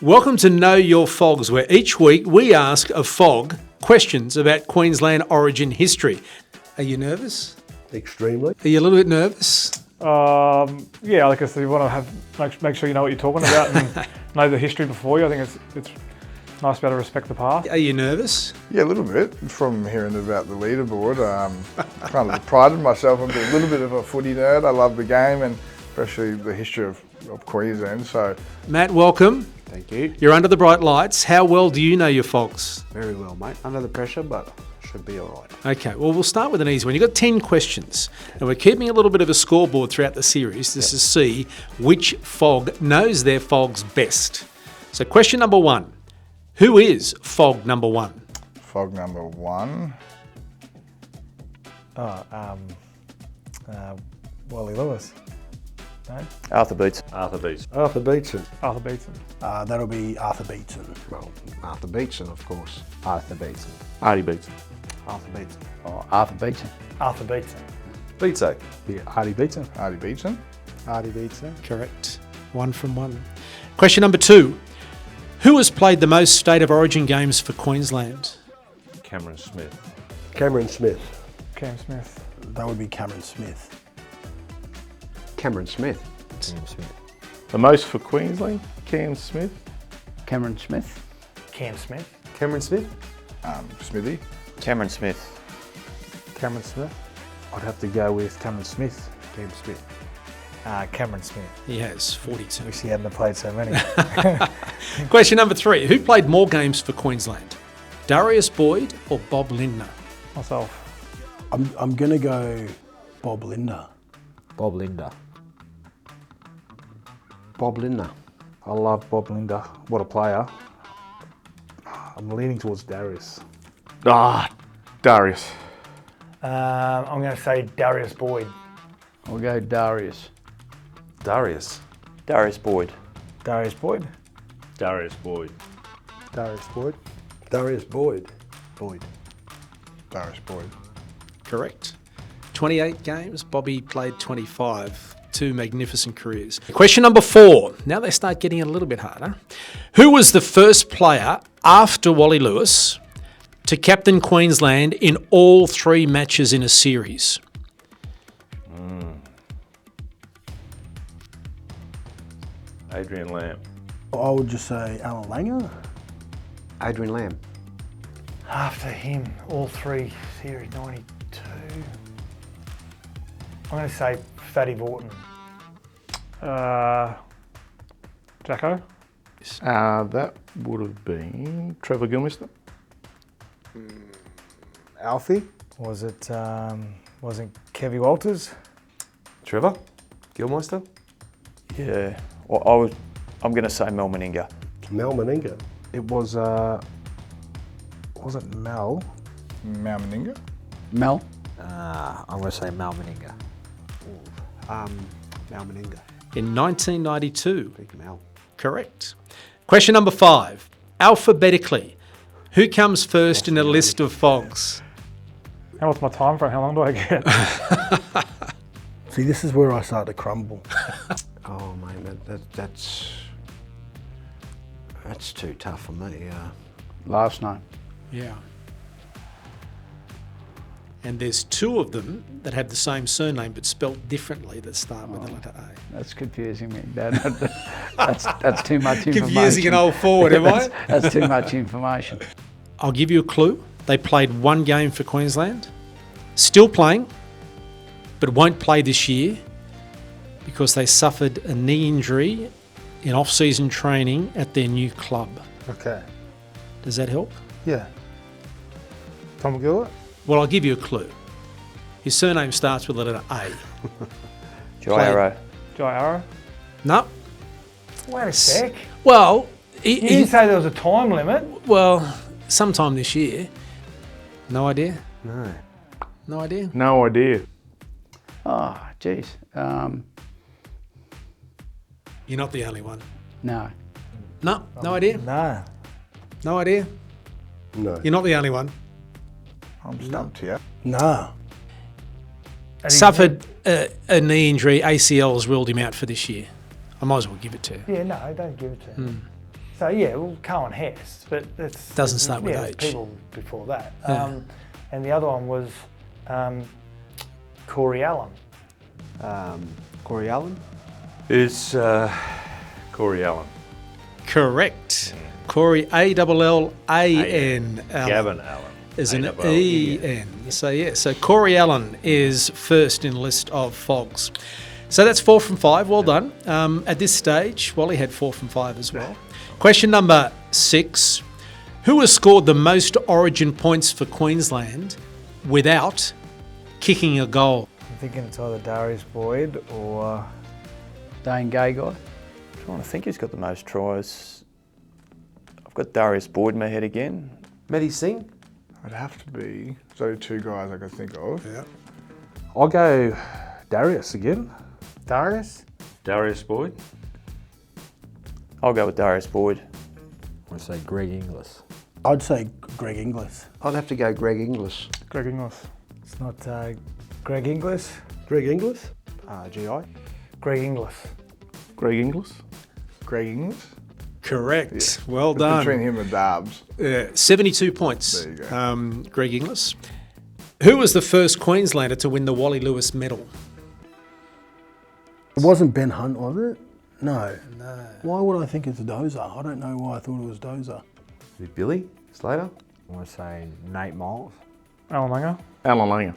Welcome to Know Your FOGS, where each week we ask a FOG questions about Queensland Origin history. Are you nervous? Extremely. Are you a little bit nervous? Yeah, like I said, you want to make sure you know what you're talking about and know the history before you. I think it's nice to be able to respect the past. Are you nervous? Yeah, a little bit from hearing about the leaderboard. Kind of prided myself on being a little bit of a footy nerd. I love the game and especially the history of Queensland. So, Matt, welcome. Thank you. You're under the bright lights. How well do you know your FOGs? Very well, mate. Under the pressure, but should be all right. Okay, well, we'll start with an easy one. You've got 10 questions, and we're keeping a little bit of a scoreboard throughout the series just to see which FOG knows their FOGs best. So question number 1. Who is FOG number 1? FOG number 1. Wally Lewis. No? Arthur Beats. Arthur Beetson. Arthur Beetson. That'll be Arthur Beetson. Well, Arthur Beetson, of course. Arthur Beetson. Artie Beetson. Arthur Beetson. Oh, Arthur Beetson. Arthur Beetson. Beetso. Yeah, Artie Beetson. Artie Beetson. Artie Beetson. Correct. 1 from 1. Question number 2. Who has played the most State of Origin games for Queensland? Cameron Smith. Cameron Smith. Cam Smith. That would be Cameron Smith. Cameron Smith. Cam Smith. The most for Queensland, Cam Smith. Cameron Smith. Cam Smith. Cameron Smith? Smithy. Cameron Smith. Cameron Smith. I'd have to go with Cameron Smith. Cam Smith. Cameron Smith. He has 42. Wish he hadn't played so many. Question number 3. Who played more games for Queensland? Darius Boyd or Bob Lindner? Myself. I'm going to go Bob Linder. Bob Linder. Bob Lindner. I love Bob Linder. What a player. I'm leaning towards Darius. Darius. I'm going to say Darius Boyd. I'll go Darius. Darius. Darius Boyd. Darius Boyd. Darius Boyd. Darius Boyd. Darius Boyd. Boyd. Darius Boyd. Correct. 28 games. Bobby played 25. 2 magnificent careers. Question number 4. Now they start getting a little bit harder. Who was the first player after Wally Lewis to captain Queensland in all 3 matches in a series? Adrian Lamb. I would just say Alan Langer. Adrian Lamb. After him, all 3 series 92. I'm going to say Fatty Vorton. Jacko. That would have been Trevor Gillmeister. Alfie. Wasn't Kevy Walters? Trevor. Gillmeister. Yeah. Well, I'm going to say Mel Meninga. Mel Meninga. It was, wasn't Mel. Mel Meninga. Mel. I'm going to say Mel Meninga. Mel Meninga. In 1992. Big Mel. Correct. Question number 5. Alphabetically, who comes first in a list of FOGs? And what's my time frame? How long do I get? See, this is where I start to crumble. Oh, mate, that's too tough for me. Last name. Yeah. And there's 2 of them that have the same surname but spelt differently that start with the letter A. That's confusing me, Dad. That's too much information. Confusing an old forward, am I? That's too much information. I'll give you a clue. They played 1 game for Queensland. Still playing, but won't play this year because they suffered a knee injury in off-season training at their new club. Okay. Does that help? Yeah. Tom Gillett. Well, I'll give you a clue. His surname starts with the letter A. Jharal. Jharal. No. Wait a sec. Well, You didn't say there was a time limit. well, sometime this year. No idea? No. No idea? No idea. Oh, geez. You're not the only one. No. No, no idea? No. No idea? No. You're not the only one. I'm stumped here. Nah. Suffered a knee injury. ACL's ruled him out for this year. I might as well give it to you. Yeah, no, don't give it to him. So yeah, well, Cohen Hess, but that's Doesn't start with there's H. people before that. Yeah. And the other one was Corey Allen. Corey Allen? It's Corey Allen. Correct. Corey Allan. Gavin Allen. Is an A-double-L, E-N. So Corey Allen is first in list of FOGS. So that's 4 from 5. Well done. At this stage, Wally had 4 from 5 as well. Question number 6. Who has scored the most Origin points for Queensland without kicking a goal? I'm thinking it's either Darius Boyd or Dane Gay guy. I'm trying to think who's got the most tries. I've got Darius Boyd in my head again. Matty Singh? It'd have to be. So 2 guys I could think of. Yeah. I'll go Darius again. Darius? Darius Boyd. I'll go with Darius Boyd. I'd say Greg Inglis. I'd say Greg Inglis. I'd have to go Greg Inglis. Greg Inglis. It's not Greg Inglis. Greg Inglis? GI. Greg Inglis. Greg Inglis. Greg Inglis. Correct. Well It's done. between him and Darbs. 72 points. There you go. Greg Inglis. Who was the first Queenslander to win the Wally Lewis medal? It wasn't Ben Hunt, was it? No. Why would I think it's Dozer? I don't know why I thought it was Dozer. Billy Slater? I want to say Nate Miles. Alan Langer. Alan Langer.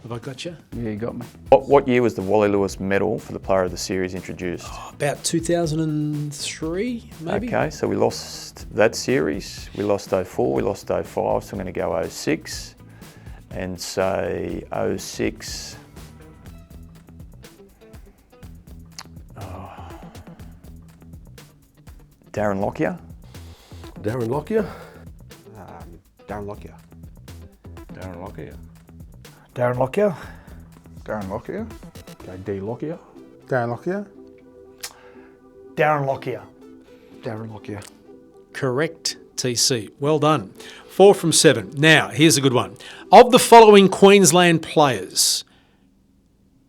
Have I got you? Yeah, you got me. What year was the Wally Lewis medal for the Player of the Series introduced? About 2003, maybe? Okay, so we lost that series. We lost 04, we lost 05, so I'm going to go 06 and say 06. Darren Lockyer. Darren Lockyer? Darren Lockyer. Darren Lockyer. Darren Lockyer. Darren Lockyer. Go D Lockyer. Darren Lockyer? Darren Lockyer. Darren Lockyer. Correct, TC. Well done. 4 from 7. Now, here's a good one. Of the following Queensland players,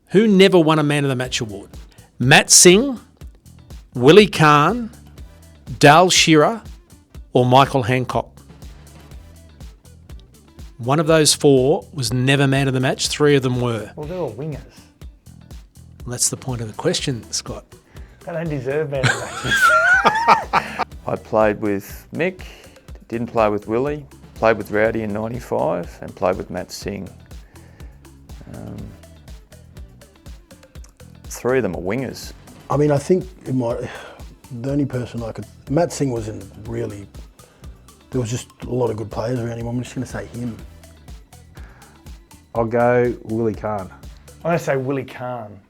who never won a Man of the Match award? Matt Singh, Willie Kahn, Dale Shearer, or Michael Hancock? One of those 4 was never Man of the Match. 3 of them were. Well, they're all wingers. And that's the point of the question, Scott. They don't deserve man of the matches. I played with Mick, didn't play with Willie, played with Rowdy in 95 and played with Matt Singh. 3 of them are wingers. I mean, I think it might. The only person I could. Matt Singh wasn't really. There was just a lot of good players around him. I'm just going to say him. I'll go Willie Kahn. I'm going to say Willie Kahn.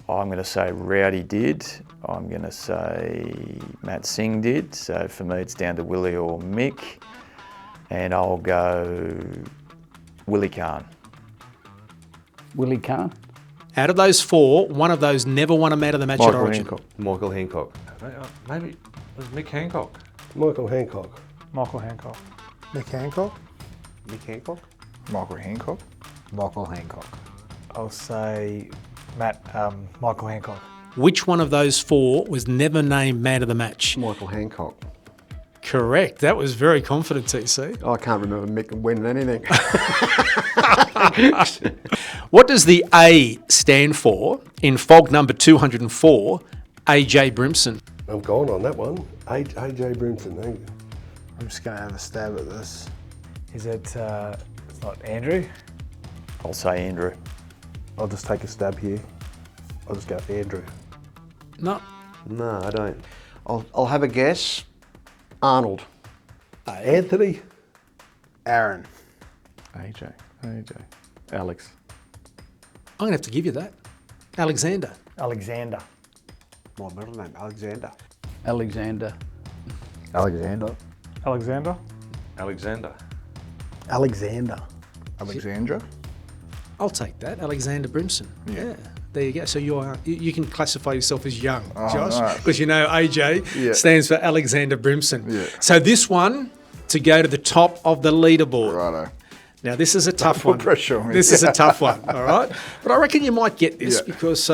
I'm going to say Rowdy did. I'm going to say Matt Singh did. So for me, it's down to Willie or Mick. And I'll go Willie Kahn. Willie Kahn. Out of those 4, one of those never won a Man of the Match at Michael Origin. Hancock. Michael Hancock. Maybe it was Mick Hancock. Michael Hancock. Michael Hancock. Nick Hancock? Nick Hancock. Michael Hancock. Michael Hancock. I'll say Michael Hancock. Which one of those 4 was never named Man of the Match? Michael Hancock. Correct. That was very confident, TC. I can't remember Mick winning anything. What does the A stand for in FOG number 204, AJ Brimson? I'm going on that one. AJ Brimson, thank you. I'm just going to have a stab at this. Is it, it's not Andrew? I'll say Andrew. I'll just take a stab here. I'll just go Andrew. No. No, I don't. I'll have a guess. Arnold. Anthony. Aaron. AJ. Alex. I'm going to have to give you that. Alexander. Alexander. My middle name, Alexander. Alexander. Alexander. Alexander. Alexander. Alexander. Alexandra. I'll take that. Alexander Brimson. Yeah. There you go. So you can classify yourself as young, Josh, nice. because you know AJ stands for Alexander Brimson. Yeah. So this one, to go to the top of the leaderboard. Righto. Now, this is a tough Put one. pressure on me. This is a tough one, all right? But I reckon you might get this Yeah. because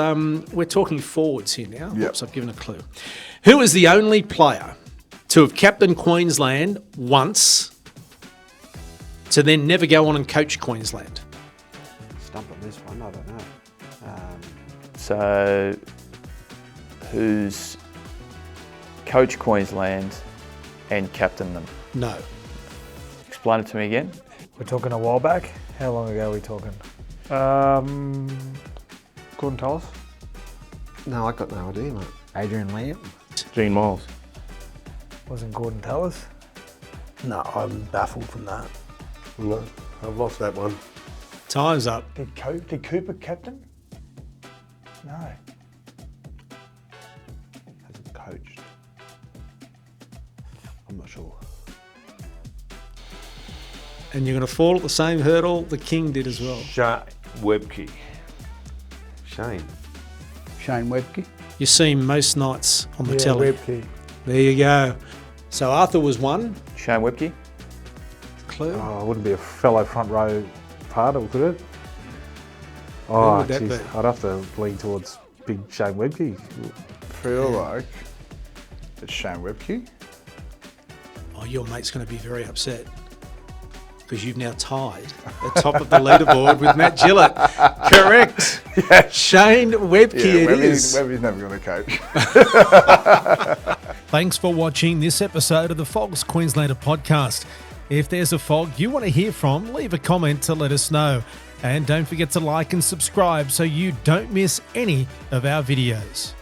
we're talking forwards here now. Yep. Oops, I've given a clue. Who is the only player to have captained Queensland once to then never go on and coach Queensland? Stump on this one, I don't know. So, who's coached Queensland and captained them? No. Explain it to me again. We're talking a while back. How long ago are we talking? Gordon Tallis. No, I got no idea, mate. Adrian Lamb. Gene Miles. Wasn't Gordon Tallis? No, I'm baffled from that. No, I've lost that one. Time's up. Did Cooper captain? No. Hasn't coached. I'm not sure. And you're going to fall at the same hurdle the King did as well. Shane Webke. Shane. Shane Webke. You see him most nights on the Yeah, telly. Webke. There you go. So Arthur was one. Shane Webke. Clue. Oh, it wouldn't be a fellow front row part, could it? Who Oh, would that geez, be? I'd have to lean towards big Shane Webke. Feel like it's Shane Webke. Oh, your mate's going to be very upset because you've now tied the top of the leaderboard with Matt Gillett. Correct. Shane Webke it is. Webke's never going to coach. Thanks for watching this episode of the FOGS Queenslander podcast. If there's a FOG you want to hear from, leave a comment to let us know. And don't forget to like and subscribe so you don't miss any of our videos.